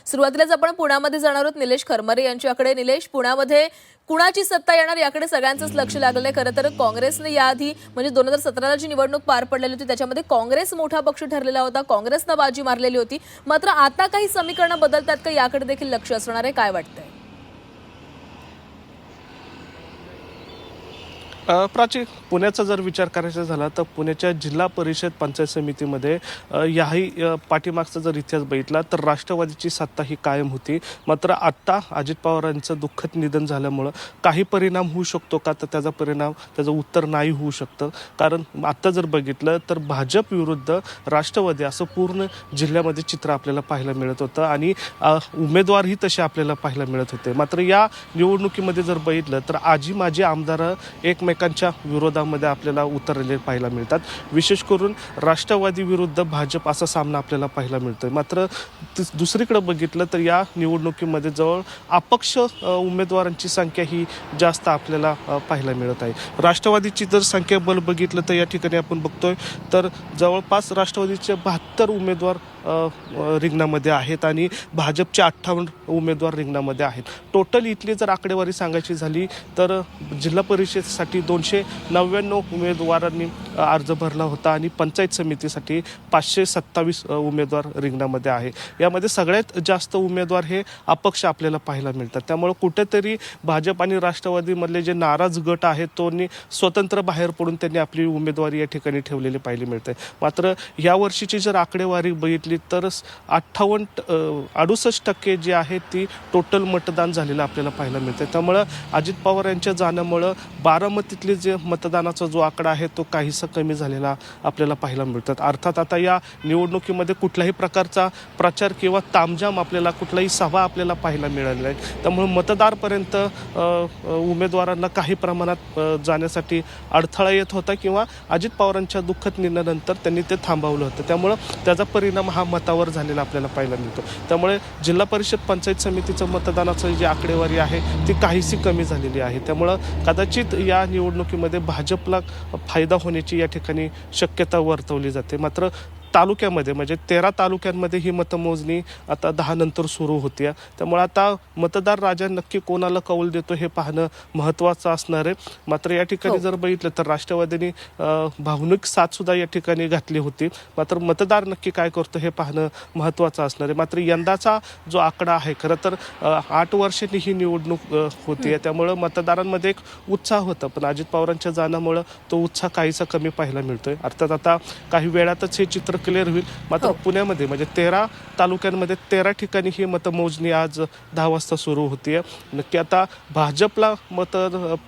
सुरुवातीलाच आपण पुण्यामध्ये जाणार आहोत निलेश खरमारे यांच्याकडे। निलेश, पुण्यामध्ये कुणाची सत्ता येणार याकडे सगळ्यांचंच लक्ष लागलंय। खरं तर काँग्रेसने याआधी म्हणजे 2017ला जी निवडणूक पार पडलेली होती त्याच्यामध्ये काँग्रेस मोठा पक्ष ठरलेला होता, काँग्रेसनं बाजी मारलेली होती। मात्र आता काही समीकरणं बदलतात का याकडे देखील लक्ष असणार आहे, काय वाटतंय? प्राची, पुण्याचा जर विचार करायचा झाला तर पुण्याच्या जिल्हा परिषद पंचायत समितीमध्ये याही पाठीमागचा जर इतिहास बघितला तर राष्ट्रवादीची सत्ता ही कायम होती। मात्र आत्ता अजित पवारांचं दुःखद निधन झाल्यामुळं काही परिणाम होऊ शकतो का, तर त्याचं उत्तर नाही होऊ शकतं। कारण आत्ता जर बघितलं तर भाजप विरुद्ध राष्ट्रवादी असं पूर्ण जिल्ह्यामध्ये चित्र आपल्याला पाहायला मिळत होतं आणि उमेदवारही तसे आपल्याला पाहायला मिळत होते। मात्र या निवडणुकीमध्ये जर बघितलं तर आजी माजी आमदार एकमेकांच्या विरोधामध्ये आपल्याला उतरलेले पाहायला मिळतात। विशेष करून राष्ट्रवादी विरुद्ध भाजप असा सामना आपल्याला पाहायला मिळतोय। मात्र दुसरीकडे बघितलं तर या निवडणुकीमध्ये जवळ अपक्ष उमेदवारांची संख्या ही जास्त आपल्याला पाहायला मिळत आहे। राष्ट्रवादीची जर संख्याबळ बघितलं तर या ठिकाणी आपण बघतोय तर जवळपास राष्ट्रवादीचे 72 उमेदवार रिंगणामध्ये आहेत आणि भाजपचे 58 उमेदवार रिंगणामध्ये आहेत। टोटल इथली जर आकडेवारी सांगायची झाली तर जिल्हा परिषदेसाठी 299 उमेदवारांनी अर्ज भरला होता आणि पंचायत समितीसाठी 527 उमेदवार रिंगणामध्ये आहे। यामध्ये सगळ्यात जास्त उमेदवार हे अपक्ष आपल्याला पाहायला मिळतात। त्यामुळे कुठेतरी भाजप आणि राष्ट्रवादीमधले जे नाराज गट आहेत तोनी स्वतंत्र बाहेर पडून त्यांनी आपली उमेदवारी या ठिकाणी ठेवलेली पाहायला मिळते। मात्र या वर्षीची जर आकडेवारी बघितली तर 68% जे आहे ती टोटल मतदान झालेलं आपल्याला पाहायला मिळते। त्यामुळं अजित पवार यांच्या जाण्यामुळं बारामतीतले जे मतदानाचा जो आकडा आहे तो काहीसा कमी झालेला आपल्याला पाहायला मिळतात। अर्थात आता या निवडणुकीमध्ये कुठल्याही प्रकारचा प्रचार किंवा तामझाम आपल्याला कुठलाही सभा आपल्याला पाहायला मिळालेला आहे। त्यामुळे मतदारपर्यंत उमेदवारांना काही प्रमाणात जाण्यासाठी अडथळा येत होता किंवा अजित पवारांच्या दुःखद निर्णयानंतर त्यांनी ते थांबवलं होतं। त्यामुळं त्याचा परिणाम हा मतावर झालेला आपल्याला पाहायला मिळतो। त्यामुळे जिल्हा परिषद पंचायत समितीचं मतदानाचं जी आकडेवारी आहे ती काहीशी कमी झालेली आहे। त्यामुळं कदाचित या निवडणुकीमध्ये भाजपला फायदा होण्याची या ठिकाणी शक्यता वर्तवली जाते। मात्र तालुक्यामध्ये म्हणजे 13 तालुक्यांमध्ये ही मतमोजणी आता 10 नंतर सुरू होते। त्यामुळे आता मतदार राजा नक्की कोणाला कौल देतो हे पाहणं महत्त्वाचं असणार आहे। मात्र या ठिकाणी जर बघितलं तर राष्ट्रवादीने भावनिक साथ सुद्धा या ठिकाणी घातली होती। मात्र मतदार नक्की काय करतो हे पाहणं महत्त्वाचं असणार आहे। मात्र यंदाचा जो आकडा आहे खरं तर 8 वर्षांनी ही निवडणूक होती, त्यामुळं मतदारांमध्ये एक उत्साह होता, पण अजित पवारांच्या जाण्यामुळं तो उत्साह काहीसा कमी पाहायला मिळतोय। अर्थात आता काही वेळातच हे चित्र क्लिअर होईल। मात्र पुण्यामध्ये म्हणजे 13 तालुक्यांमध्ये 13 ठिकाणी ही मतमोजणी आज 10 वाजता सुरू होतीये। नक्की आता भाजपला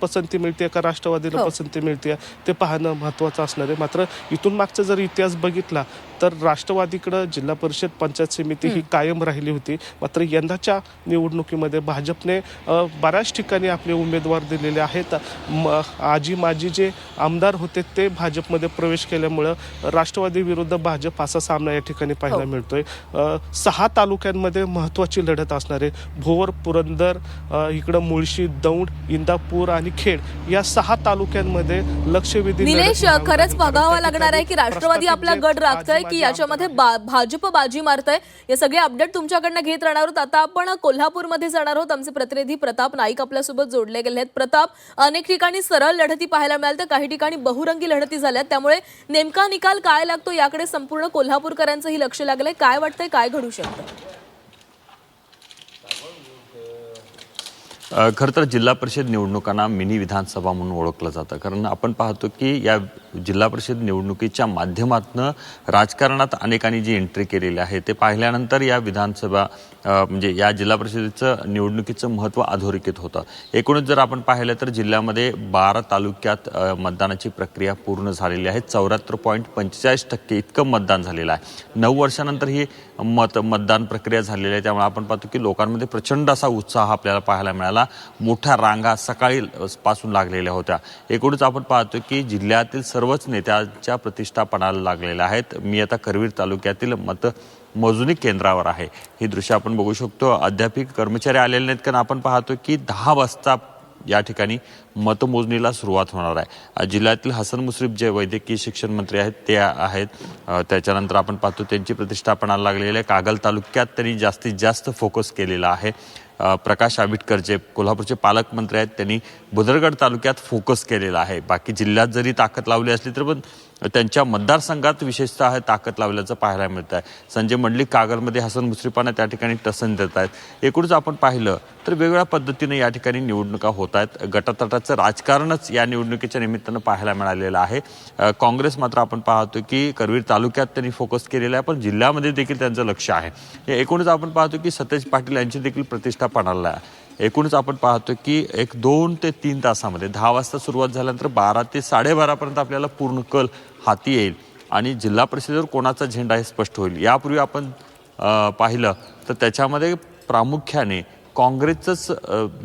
पसंती मिळते का राष्ट्रवादीला पसंती मिळते ते पाहणं महत्त्वाचं असणार आहे। मात्र इथून मागचा जर इतिहास बघितला तर राष्ट्रवादीकडे जिल्हा परिषद पंचायत समिती ही कायम राहिली होती। मात्र यंदाच्या निवडणुकीमध्ये भाजपने बऱ्याच ठिकाणी आपले उमेदवार दिलेले आहेत। आजी माजी जे आमदार होते ते भाजपमध्ये प्रवेश केल्यामुळं राष्ट्रवादी विरुद्ध भाजप असा सामना या ठिकाणी पाहायला मिळतोय। 6 तालुक्यांमध्ये महत्त्वाची लढत असणार आहे। भोर, पुरंदर, इकडं मुळशी, दौंड, इंदापूर आणि खेड या 6 तालुक्यांमध्ये लक्षवेधी निलेश, खरंच बघावं लागणार आहे की राष्ट्रवादी आपला गड राखतंय की याच्यामध्ये भाजप बाजी मारतंय। हे सगळे अपडेट तुमच्याकडनं घेत राहणार आहोत। आता आपण कोल्हापूरमध्ये जाणार आहोत। आमचे प्रतिनिधी प्रताप नाईक आपल्यासोबत जोडले गेले आहेत। प्रताप, अनेक ठिकाणी सरळ लढती पाहायला मिळाल्या तर काही ठिकाणी बहुरंगी लढती झाल्यात, त्यामुळे नेमका निकाल काय लागतो याकडे संपूर्ण कोल्हापूरकरांचंही लक्ष लागलंय। काय वाटतंय, काय घडू शकतं? खरं तर जिल्हा परिषद निवडणुकांना मिनी विधानसभा म्हणून ओळखलं जातं, कारण आपण पाहतो की या जिल्हा परिषद निवडणुकीच्या माध्यमातून राजकारणात अनेकांनी जी एंट्री केलेली आहे ते पाहिल्यानंतर या विधानसभा म्हणजे या जिल्हा परिषदेचं निवडणुकीचं महत्त्व अधोरेखित होतं। एकूणच जर आपण पाहिलं तर जिल्ह्यामध्ये 12 तालुक्यात मतदानाची प्रक्रिया पूर्ण झालेली आहे। 74.45% इतकं मतदान झालेलं आहे। 9 वर्षानंतर ही मतदान प्रक्रिया झालेली आहे। त्यामुळे आपण पाहतो की लोकांमध्ये प्रचंड असा उत्साह आपल्याला पाहायला मिळाला। मोठ्या रांगा सकाळी पासून लागलेल्या होत्या। एकूणच आपण पाहतो की जिल्ह्यातील सर्वच नेत्यांच्या प्रतिष्ठा पणाला लागलेल्या आहेत। मी आता करवीर तालुक्यातील मोजणी केंद्रावर आहे। ही दृश्य आपण बघू शकतो। अद्याप कर्मचारी आलेले नाहीत, कारण आपण पाहतो की 10 वाजता या ठिकाणी मतमोजणीला सुरुवात होणार आहे. जिल्ह्यातील हसन मुश्रीफ जे वैद्यकीय शिक्षण मंत्री आहेत ते आहेत. त्याच्यानंतर आपण पाहतो त्यांची प्रतिष्ठा पणाला लागलेली आहे. कागल तालुक्यात त्यांनी जास्तीत जास्त फोकस केलेला आहे. प्रकाश आंबेडकर जे कोल्हापूरचे पालकमंत्री आहेत त्यांनी भुदरगड तालुक्यात फोकस केलेला आहे. बाकी जिल्ह्यात जरी ताकद लावली असली तर पण त्यांच्या मतदारसंघात विशेषतः ताकद लावल्याचं पाहायला मिळत आहे. संजय मंडलिक कागलमध्ये हसन मुश्रीफांना त्या ठिकाणी टसन देत आहेत. एकूणच आपण पाहिलं तर वेगवेगळ्या पद्धतीने या ठिकाणी निवडणुका होत आहेत. गटातटाचं राजकारणच या निवडणुकीच्या निमित्तानं पाहायला मिळालेलं आहे. काँग्रेस मात्र आपण पाहतो की करवीर तालुक्यात त्यांनी फोकस केलेला आहे, पण जिल्ह्यामध्ये देखील त्यांचं लक्ष आहे. एकूणच आपण पाहतो की सतेज पाटील यांची देखील प्रतिष्ठा पणाला आहे. एकूणच आपण पाहतो की 2 ते 3 तासामध्ये 10 वाजता सुरुवात झाल्यानंतर 12 ते 12:30 पर्यंत आपल्याला पूर्ण कल हाती येईल आणि जिल्हा परिषदेवर कोणाचा झेंडा हे स्पष्ट होईल. यापूर्वी आपण पाहिलं तर त्याच्यामध्ये प्रामुख्याने काँग्रेसच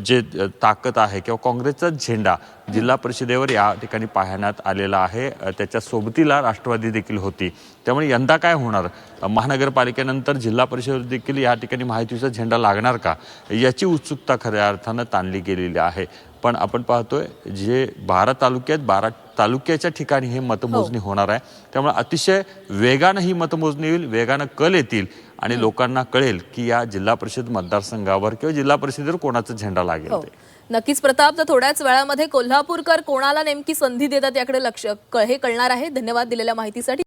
जे ताकद आहे किंवा काँग्रेसचा झेंडा जिल्हा परिषदेवर या ठिकाणी पाहण्यात आलेला आहे. त्याच्या सोबतीला राष्ट्रवादी देखील होती. त्यामुळे यंदा काय होणार, महानगरपालिकेनंतर जिल्हा परिषदेवर देखील या ठिकाणी महायुतीचा झेंडा लागणार का, याची उत्सुकता खऱ्या अर्थानं ताणली गेलेली आहे. पण आपण पाहतोय जे 12 तालुक्याच्या ठिकाणी हे मतमोजणी होणार आहे. त्यामुळे अतिशय वेगानं ही मतमोजणी होईल, वेगानं कल येतील आणि लोकांना कळेल की या जिल्हा परिषद मतदारसंघावर किंवा जिल्हा परिषदेवर कोणाचा झेंडा लागेल. नक्कीच प्रताप, तर थोड्याच वेळामध्ये कोल्हापूरकर कोणाला नेमकी संधी देतात याकडे लक्ष हे कळणार आहे. धन्यवाद दिलेल्या माहितीसाठी.